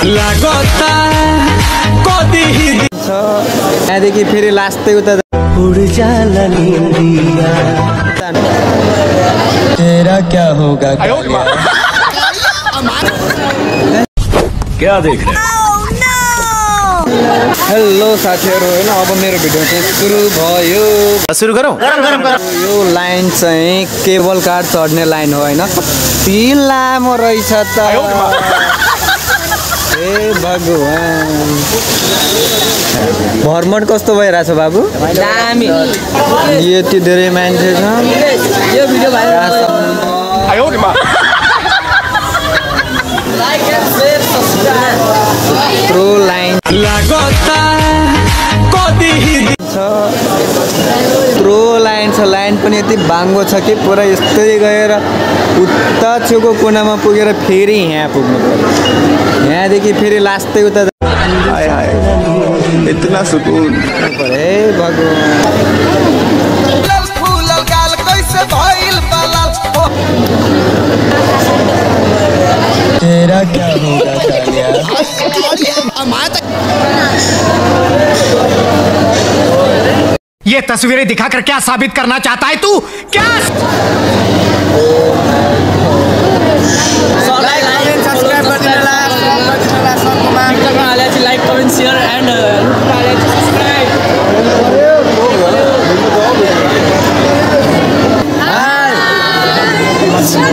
लागता कति यहाँदेखि फेरि लास्टै उता उड जाला निंदिया तेरा क्या होगा क्या देख रहे हैं? हेलो साथीहरु हैन अब मेरो भिडियो चाहिँ सुरु भयो। सुरु गरौँ। यो लाइन चाहिँ केबल कार चढ्ने लाइन हो हैन। कति लामो रहेछ त। ए भगवान भ्रमण कस्तो भइराछ बाबु? दामी। यति धेरै मान्छे छ। यो भिडियो भाइरल आयो नि मा। Like and share subscribe. Through line लागता कति छ। थ्रु लाइन छ। लाइन पनि यति बाङ्गो छ कि पुरा यस्तै गएर उता छेउको कुनामा पुगेर फेरि यहाँ पुग्नु पर्यो। यहाँदेखि फेरि लास्टै उता हाय हाय इतना सुकून ए भगवान। फुलल गाल कैसे भइल बलाल तेरा क्या होगा कालिया। ये तस्वीरें दिखाकर क्या साबित करना चाहता है तू? क्या like comment share and subscribe.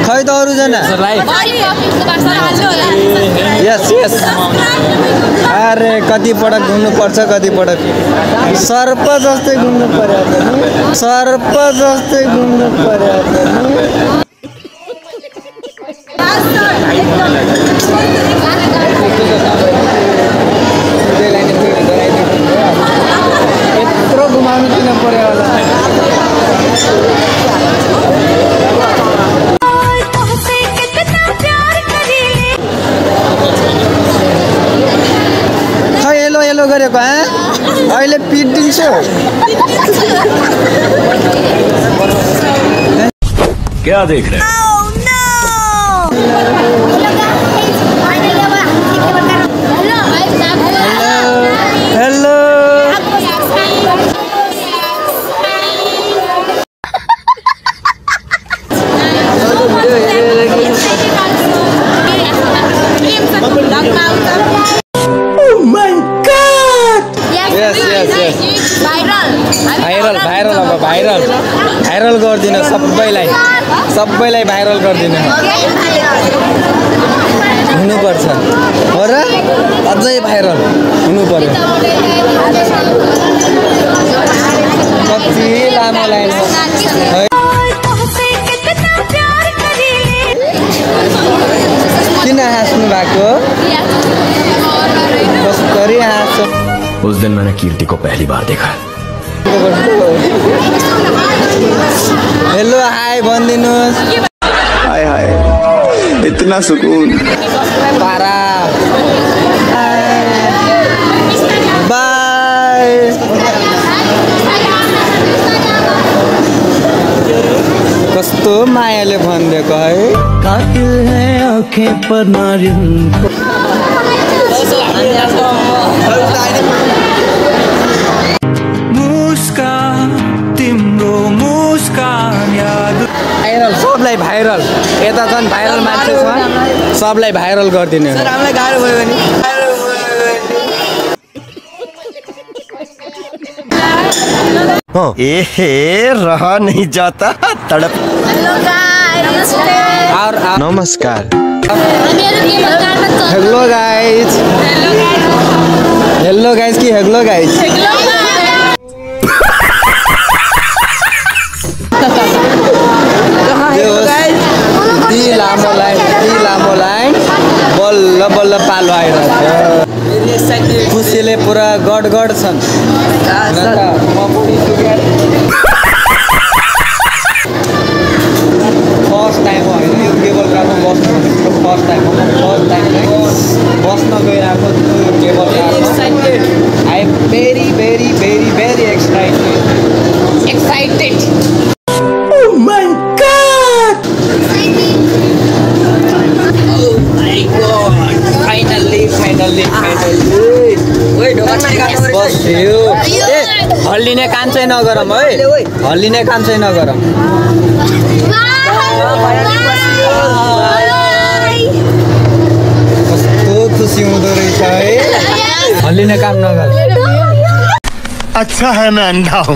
खै त अरु जना यस यस। अरे कति पटक घुम्नु पर्छ कति पटक सर्प जस्तै घुम्नु पर्यो त नि। सर्प जस्तै घुम्नु पर्यो त नि। यत्रो घुमाउनु किन पर्यो होला? हेलो गरेको अहिले पिटिदिन्छु। क्या देख रहे हैं? हेलो भाइरल गरिदिनु सबैलाई भाइरल गरिदिनु हुनुपर्छ हो र। अझै भाइरल हुनु पर्यो। कति लामो लाइन किन हाँस्नु भएको? कसरी हाँस्छ? उस दिन मैंने कीर्ति को पहली बार देखा। हेलो हाय भनिदिनुहोस्। हाय हाय इतना सुकून। पारा बाय। कस्तो मायाले भनिदिएको है। कातिल है आँखें पर नारियल। सबलाई भाइरल यता झन् भाइरल मान्छे छ सबलाई भाइरल गरिदिनु। हामीलाई गाह्रो भयो भने एहे रहा नहीं जाता तड़प। और नमस्कार। Hello guys. हेलो गाइज कि हेलो गाइज। लामो लाइन बल्ल बल्ल पालो आइरहेछ। खुसीले पुरा गडगड छन्। फर्स्ट टाइम हो होइन यो केबल कारमा बस्नु फर्स्ट टाइम बस्न गइरहेको छु यो केबल कारमा। I am very very very very excited. Finally finally बस्यो ए हल्लिने काम चाहिँ नगरौँ है हल्लिने काम चाहिँ नगरौँ कस्तो खुसी हुँदो रहेछ है हल्लिने काम नगर अच्छा है मैं अंधा हूँ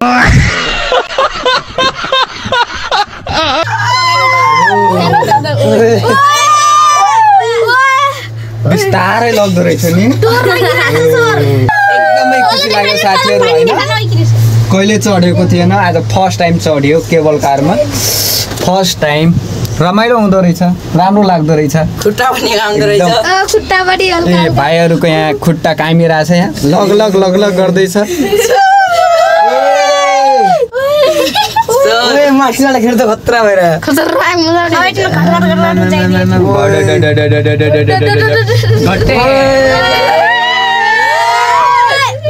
बिस्तारै लग्दो रहेछ नि एकदमै खुसी लाग्यो साथीहरू होइन कहिले चढेको थिएन आज फर्स्ट टाइम चढ्यो केबल कारमा फर्स्ट टाइम रमाइलो हुँदो रहेछ राम्रो लाग्दो रहेछ खुट्टा पनि कामदो रहेछ खुट्टा पनि ए भाइहरूको यहाँ खुट्टा कामिरहेछ यहाँ लग लग लग लग गर्दैछ मान्छेलाई खेल्दा खतरा भएर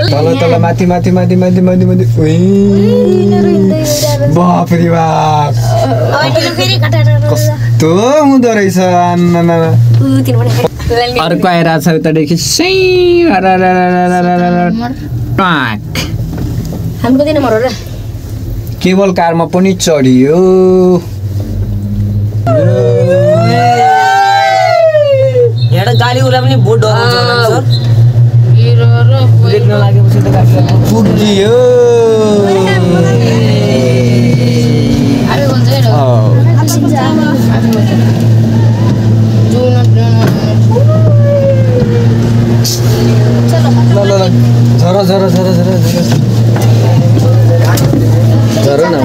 तल तल माथि माथि माथि माथि माथि माथि बाप रे बाप कस्तो हुँदो रहेछ अर्को आइरहेको छ उतादेखि केबल कारमा पनि चढियो एउटा गाली उला पनि बहुत डराउँछ पुग्यो ल झर झर झर झर झर न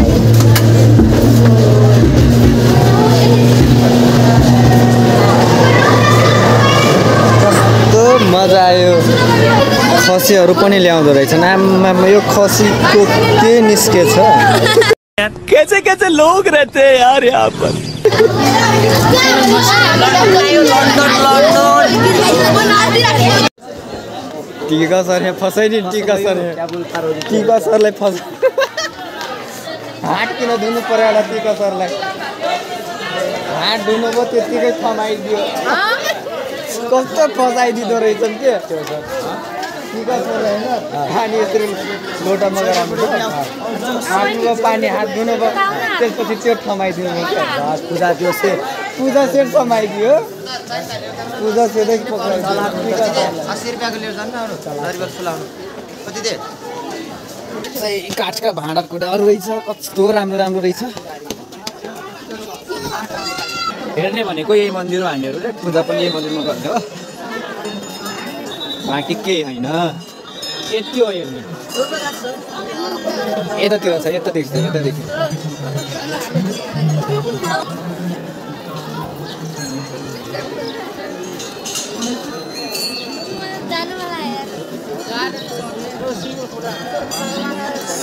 कस्तो मजा आयो खसीहरू पनि ल्याउँदो रहेछ आम्मामा यो खसीको के निस्केछ कैसे कैसे लोग रहते हैं यार यहाँ पर टिका सर यहाँ फसाइदियो टिका सरलाई फस हात किन धुनु पर्यो होला टिका सरलाई हात धुनु भयो त्यत्तिकै थमाइदियो कस्तो फसाइदिँदो रहेछ नि के टिका सर होइन पानी यसरी लोटामा गएर हातमा पानी हात धुनु भयो त्यसपछि त्यो थमाइदिनु भयो पूजा त्यो पूजा सेट थमाइदियो पूजा सेटै पक्राइदियो 80 रुपैयाँको लिएर जानु न दरिबल फुलाउनु कति दे काठका भाँडा कुँडाहरू रहेछ कस्तो राम्रो राम्रो रहेछ हेर्ने भनेको यही मन्दिर हो हामीहरू पूजा पनि यही मन्दिरमा गर्ने हो बाँकी केही होइन यति हो हेर्ने यतातिर छ यतादेखि छ यतादेखि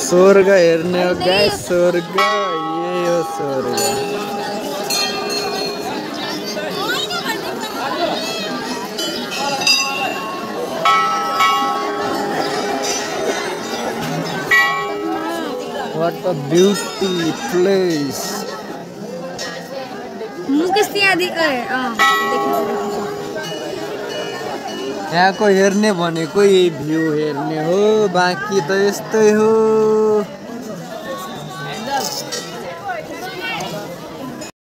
स्वर्ग हेर्ने हो गाइस स्वर्ग यही हो स्वर्ग What a beauty place. यहाँको हेर्ने भनेको यही भ्यू हेर्ने हो बाँकी त यस्तै हो